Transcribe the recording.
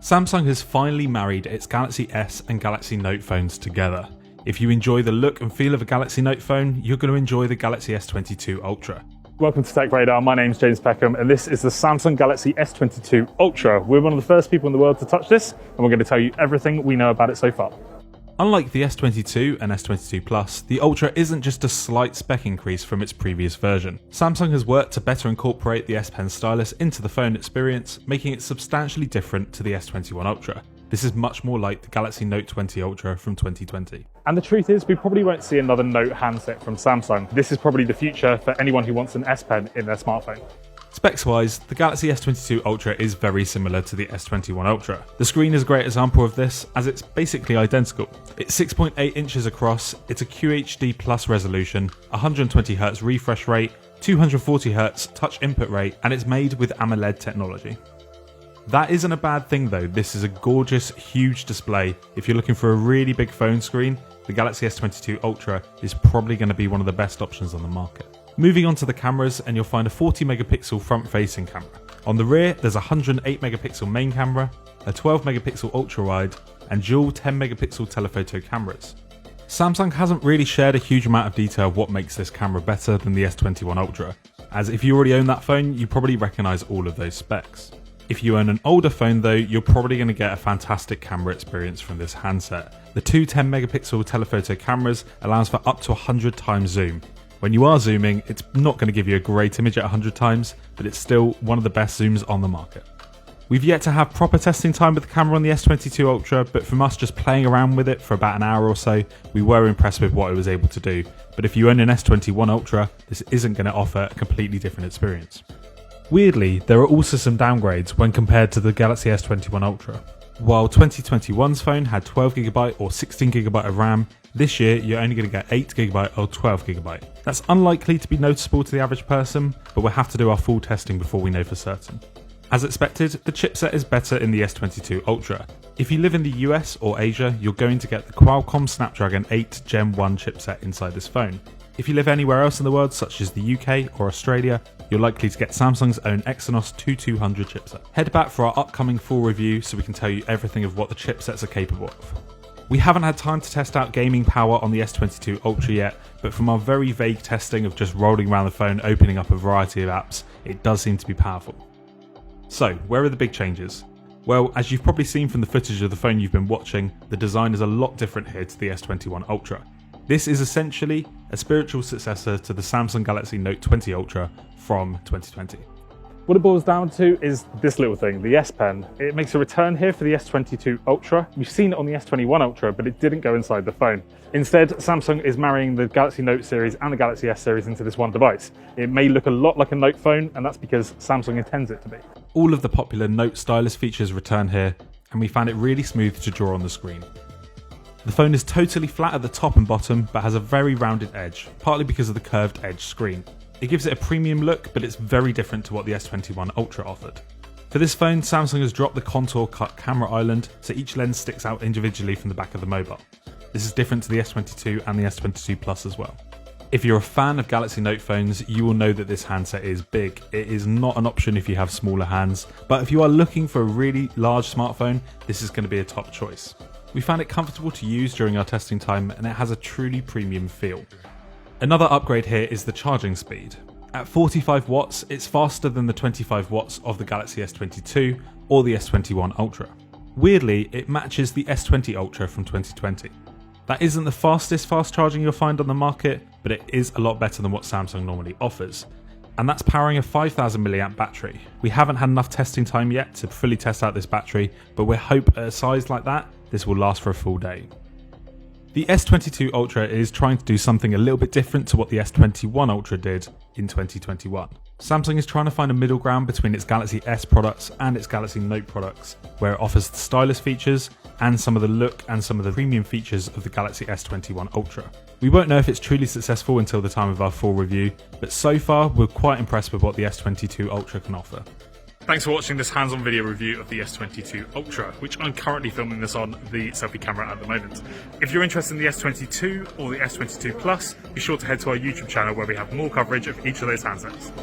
Samsung has finally married its Galaxy S and Galaxy Note phones together. If you enjoy the look and feel of a Galaxy Note phone, you're going to enjoy the Galaxy S22 Ultra. Welcome to Tech Radar, my name's James Peckham and this is the Samsung Galaxy S22 Ultra. We're one of the first people in the world to touch this and we're going to tell you everything we know about it so far. Unlike the S22 and S22 Plus, the Ultra isn't just a slight spec increase from its previous version. Samsung has worked to better incorporate the S Pen stylus into the phone experience, making it substantially different to the S21 Ultra. This is much more like the Galaxy Note 20 Ultra from 2020. And the truth is, we probably won't see another Note handset from Samsung. This is probably the future for anyone who wants an S Pen in their smartphone. Specs-wise, the Galaxy S22 Ultra is very similar to the S21 Ultra. The screen is a great example of this, as it's basically identical. It's 6.8 inches across, it's a QHD Plus resolution, 120Hz refresh rate, 240Hz touch input rate, and it's made with AMOLED technology. That isn't a bad thing though. This is a gorgeous, huge display. If you're looking for a really big phone screen, the Galaxy S22 Ultra is probably going to be one of the best options on the market. Moving on to the cameras, and you'll find a 40 megapixel front-facing camera. On the rear, there's a 108 megapixel main camera, a 12 megapixel ultra-wide, and dual 10 megapixel telephoto cameras. Samsung hasn't really shared a huge amount of detail of what makes this camera better than the S21 Ultra, as if you already own that phone, you probably recognise all of those specs. If you own an older phone though, you're probably going to get a fantastic camera experience from this handset. The two 10 megapixel telephoto cameras allows for up to 100 times zoom. When you are zooming, it's not going to give you a great image at 100 times, but it's still one of the best zooms on the market. We've yet to have proper testing time with the camera on the S22 Ultra, but from us just playing around with it for about an hour or so, we were impressed with what it was able to do. But if you own an S21 Ultra, this isn't going to offer a completely different experience. Weirdly, there are also some downgrades when compared to the Galaxy S21 Ultra. While 2021's phone had 12GB or 16GB of RAM, this year you're only going to get 8GB or 12GB. That's unlikely to be noticeable to the average person, but we'll have to do our full testing before we know for certain. As expected, the chipset is better in the S22 Ultra. If you live in the US or Asia, you're going to get the Qualcomm Snapdragon 8 Gen 1 chipset inside this phone. If you live anywhere else in the world, such as the UK or Australia, you're likely to get Samsung's own Exynos 2200 chipset. Head back for our upcoming full review so we can tell you everything of what the chipsets are capable of. We haven't had time to test out gaming power on the S22 Ultra yet, but from our very vague testing of just rolling around the phone opening up a variety of apps, it does seem to be powerful. So, where are the big changes? Well, as you've probably seen from the footage of the phone you've been watching, the design is a lot different here to the S21 Ultra. This is essentially a spiritual successor to the Samsung Galaxy Note 20 Ultra from 2020. What it boils down to is this little thing, the S Pen. It makes a return here for the S22 Ultra. We've seen it on the S21 Ultra, but it didn't go inside the phone. Instead, Samsung is marrying the Galaxy Note series and the Galaxy S series into this one device. It may look a lot like a Note phone, and that's because Samsung intends it to be. All of the popular Note stylus features return here, and we found it really smooth to draw on the screen. The phone is totally flat at the top and bottom, but has a very rounded edge, partly because of the curved edge screen. It gives it a premium look, but it's very different to what the S21 Ultra offered. For this phone, Samsung has dropped the contour cut camera island, so each lens sticks out individually from the back of the mobile. This is different to the S22 and the S22 Plus as well. If you're a fan of Galaxy Note phones, you will know that this handset is big. It is not an option if you have smaller hands, but if you are looking for a really large smartphone, this is going to be a top choice. We found it comfortable to use during our testing time, and it has a truly premium feel. Another upgrade here is the charging speed. At 45 watts, it's faster than the 25 watts of the Galaxy S22 or the S21 Ultra. Weirdly, it matches the S20 Ultra from 2020. That isn't the fastest fast charging you'll find on the market, but it is a lot better than what Samsung normally offers. And that's powering a 5000 mAh battery. We haven't had enough testing time yet to fully test out this battery, but we hope at a size like that, this will last for a full day. The S22 Ultra is trying to do something a little bit different to what the S21 Ultra did in 2021. Samsung is trying to find a middle ground between its Galaxy S products and its Galaxy Note products, where it offers the stylus features and some of the look and some of the premium features of the Galaxy S21 Ultra. We won't know if it's truly successful until the time of our full review, but so far we're quite impressed with what the S22 Ultra can offer. Thanks for watching this hands-on video review of the S22 Ultra, which I'm currently filming this on the selfie camera at the moment. If you're interested in the S22 or the S22 Plus, be sure to head to our YouTube channel where we have more coverage of each of those handsets.